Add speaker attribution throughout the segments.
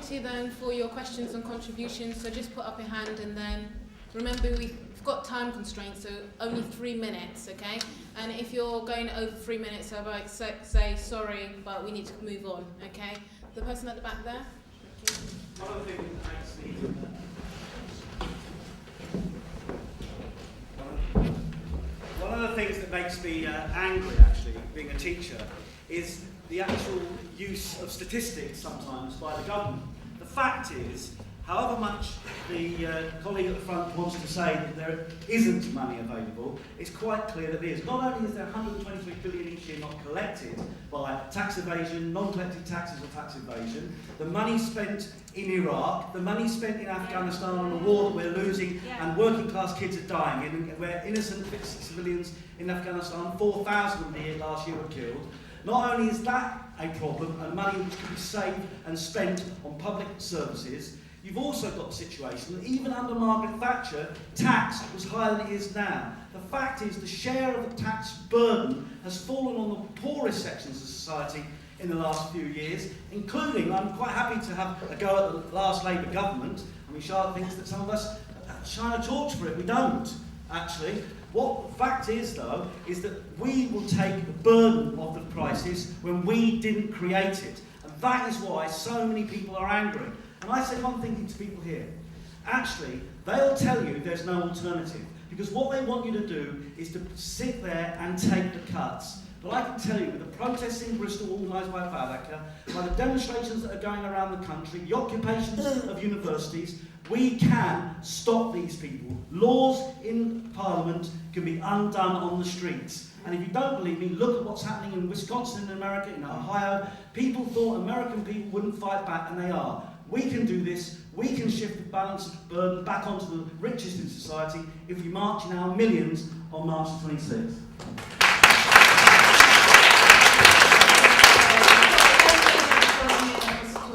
Speaker 1: To then for your questions and contributions, so just put up your hand, and then remember we've got time constraints, so only 3 minutes, okay? And if you're going over 3 minutes, I might say sorry, but we need to move on, okay? The person at the back there.
Speaker 2: One of the things that makes me angry, actually, being a teacher, is the actual use of statistics sometimes by the government. The fact is, however much the colleague at the front wants to say that there isn't money available, it's quite clear that there is. Not only is there 123 billion each year not collected by tax evasion, non-collected taxes or tax evasion, the money spent in Iraq, the money spent in Afghanistan on a war that we're losing and working class kids are dying in, where innocent civilians in Afghanistan, 4,000 last year were killed. Not only is that a problem and money which could be saved and spent on public services, you've also got the situation that even under Margaret Thatcher, tax was higher than it is now. The fact is the share of the tax burden has fallen on the poorest sections of society in the last few years, including, I'm quite happy to have a go at the last Labour government. I mean, Charlotte thinks that some of us shine a torch for it. We don't, actually. What the fact is, though, is that we will take the burden of the crisis when we didn't create it. And that is why so many people are angry. And I say one thing to people here. Actually, they'll tell you there's no alternative. Because what they want you to do is to sit there and take the cuts. But I can tell you, with the protests in Bristol organised by Vavaka, by the demonstrations that are going around the country, the occupations of universities, we can stop these people. Laws in Parliament can be undone on the streets. And if you don't believe me, look at what's happening in Wisconsin, in America, in Ohio. People thought American people wouldn't fight back, and they are. We can do this. We can shift the balance of burden back onto the richest in society if we march in our millions on March 26th.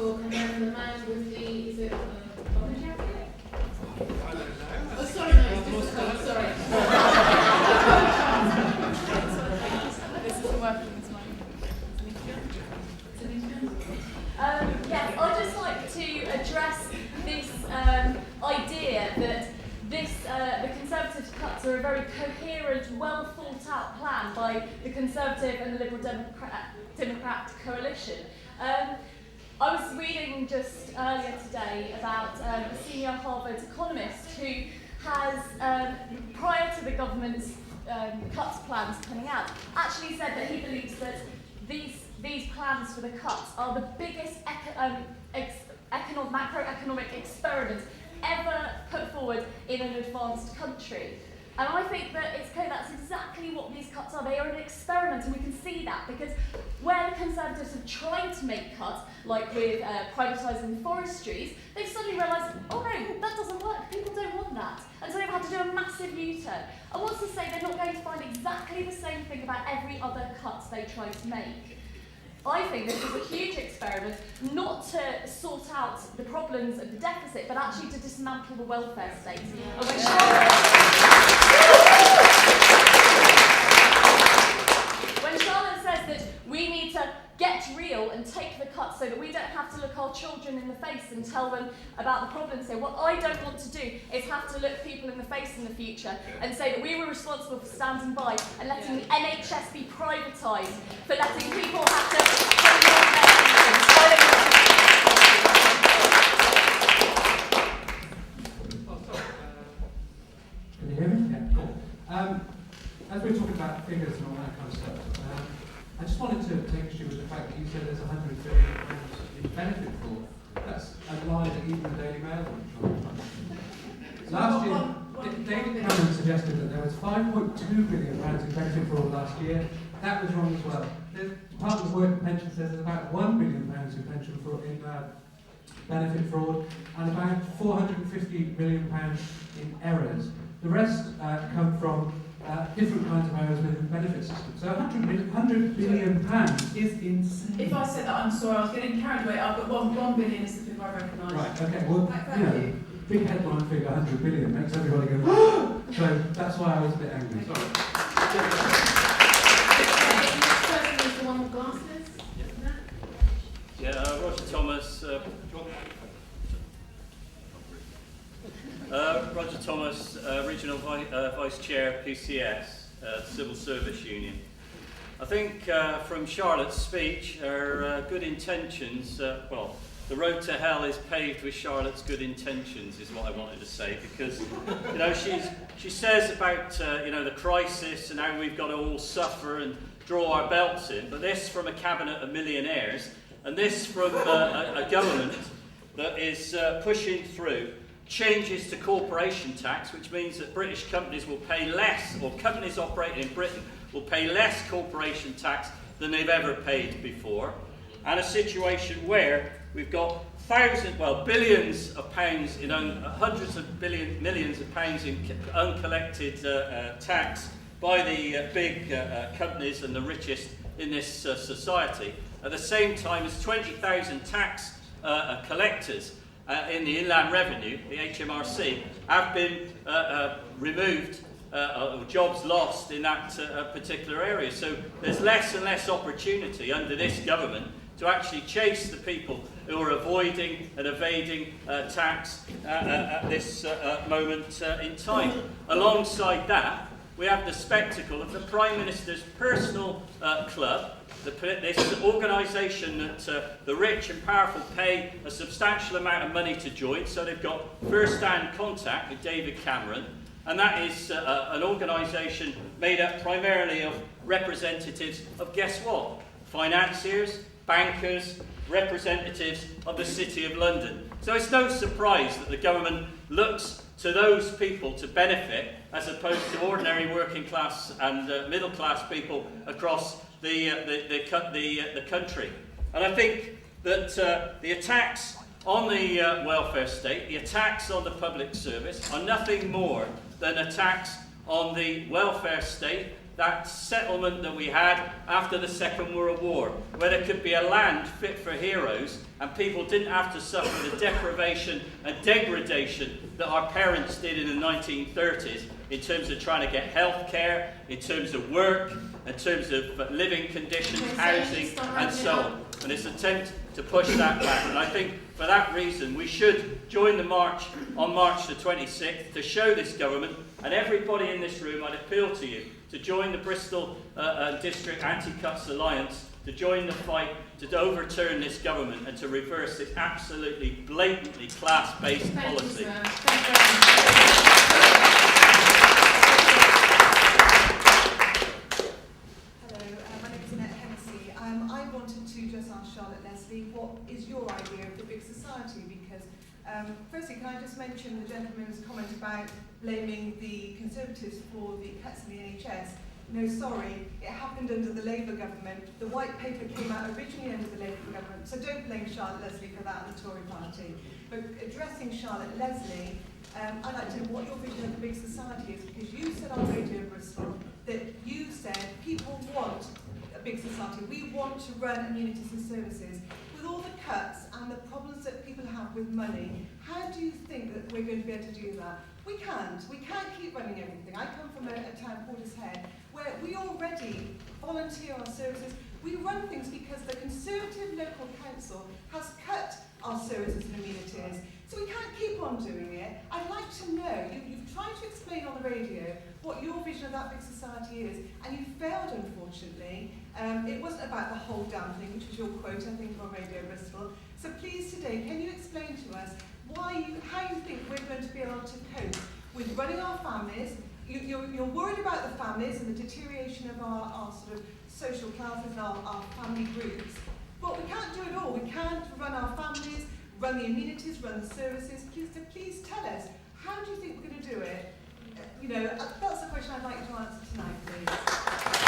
Speaker 1: And then the man with the, is it bomber jacket? Oh, sorry, no, it's just a coat, sorry. This isn't working this morning.
Speaker 3: Yes, I'd just like to address this idea that the Conservative cuts are a very coherent, well thought out plan by the Conservative and the Liberal Democrat coalition. I was reading just earlier today about a senior Harvard economist who has, prior to the government's cuts plans coming out, actually said that he believes that these plans for the cuts are the biggest macroeconomic experiment ever put forward in an advanced country. And I think that it's clear that's exactly what these cuts are. They are an experiment, and we can see that because where the Conservatives have tried to make cuts, like with privatising forestries, they've suddenly realised, oh no, that doesn't work, people don't want that. And so they've had to do a massive U-turn. I want to say they're not going to find exactly the same thing about every other cut they try to make. I think this is a huge experiment, not to sort out the problems of the deficit, but actually to dismantle the welfare state. And when Charlotte says that we need to get real and take the cuts so that we don't have to look our children in the face and tell them about the problems here, what I don't want to do is have to look people in the face in the future and say that we were responsible for standing by and letting the NHS be privatised, for letting people have to
Speaker 4: Can you hear me? Yeah, cool. As we're talking about figures and all that kind of stuff, I just wanted to take issue with the fact that you said there's 100 billion pounds in benefit fraud. That's a lie that even the Daily Mail wouldn't try. Last year, David Cameron suggested that there was 5.2 billion pounds in benefit fraud last year. That was wrong as well. The Department of Work and Pensions says there's about 1 billion pounds in pension fraud, in benefit fraud, and about 450 million pounds in errors. The rest come from different kinds of errors within the benefit system. So 100 billion pounds is insane.
Speaker 5: If I said that, I'm sorry, I was getting carried away. I've got 1 billion is the figure I recognise.
Speaker 4: Right, okay, well, you know, big headline figure, 100 billion, makes everybody go, so that's why I was a bit angry. Sorry.
Speaker 1: This person is the one with glasses.
Speaker 6: Yeah, Roger Thomas. Roger Thomas, Regional Vice Chair, PCS, Civil Service Union. I think from Charlotte's speech, her good intentions, well, the road to hell is paved with Charlotte's good intentions, is what I wanted to say, because, you know, she says about, you know, the crisis and how we've got to all suffer and draw our belts in, but this from a cabinet of millionaires, and this from a government that is pushing through changes to corporation tax, which means that British companies will pay less, or companies operating in Britain will pay less corporation tax than they've ever paid before, and a situation where we've got billions of pounds in millions of pounds in uncollected tax by the big companies and the richest in this society. At the same time as 20,000 tax collectors in the Inland Revenue, the HMRC, have been removed, or jobs lost in that particular area. So there's less and less opportunity under this government to actually chase the people who are avoiding and evading tax at this moment in time. Alongside that, we have the spectacle of the Prime Minister's personal club, this organisation that the rich and powerful pay a substantial amount of money to join, so they've got first-hand contact with David Cameron, and that is an organisation made up primarily of representatives of, guess what? Financiers, bankers, representatives of the City of London. So it's no surprise that the government looks to those people to benefit as opposed to ordinary working class and middle class people across the country. And I think that the attacks on the welfare state, the attacks on the public service are nothing more than attacks on the welfare state, that settlement that we had after the Second World War, where there could be a land fit for heroes and people didn't have to suffer the deprivation and degradation that our parents did in the 1930s in terms of trying to get health care, in terms of work, in terms of living conditions, housing, and so on. And it's an attempt to push that back. And I think for that reason we should join the march on March the 26th to show this government, and everybody in this room, I'd appeal to you, to join the Bristol District Anti-Cuts Alliance, to join the fight to overturn this government and to reverse this absolutely blatantly class-based policy.
Speaker 1: Thank you, sir.
Speaker 7: Hello, my name is Annette Hennessy. I wanted to just ask Charlotte Leslie, what is your idea of the big society? Because firstly, can I just mention the gentleman's comment about blaming the Conservatives for the cuts in the NHS? No, sorry, it happened under the Labour government. The white paper came out originally under the Labour government, so don't blame Charlotte Leslie for that and the Tory party. But addressing Charlotte Leslie, I'd like to know what your vision of the big society is, because you said on Radio Bristol that you said people want a big society. We want to run amenities and services. With all the cuts and the problems that people have with money, how do you think that we're going to be able to do that? We can't. We can't keep running everything. I come from a town, Portishead, where we already volunteer our services. We run things because the Conservative local council has cut our services and amenities. So we can't keep on doing it. I'd like to know, you've tried to explain on the radio what your vision of that big society is, and you failed, unfortunately. It wasn't about the whole damn thing, which was your quote, I think, on Radio Bristol. So please today, can you explain to us how you think we're going to be able to cope with running our families? You're worried about the families and the deterioration of our sort of social classes and our family groups. But we can't do it all. We can't run our families, run the amenities, run the services. Please tell us, how do you think we're going to do it? That's the question I'd like to answer tonight, please.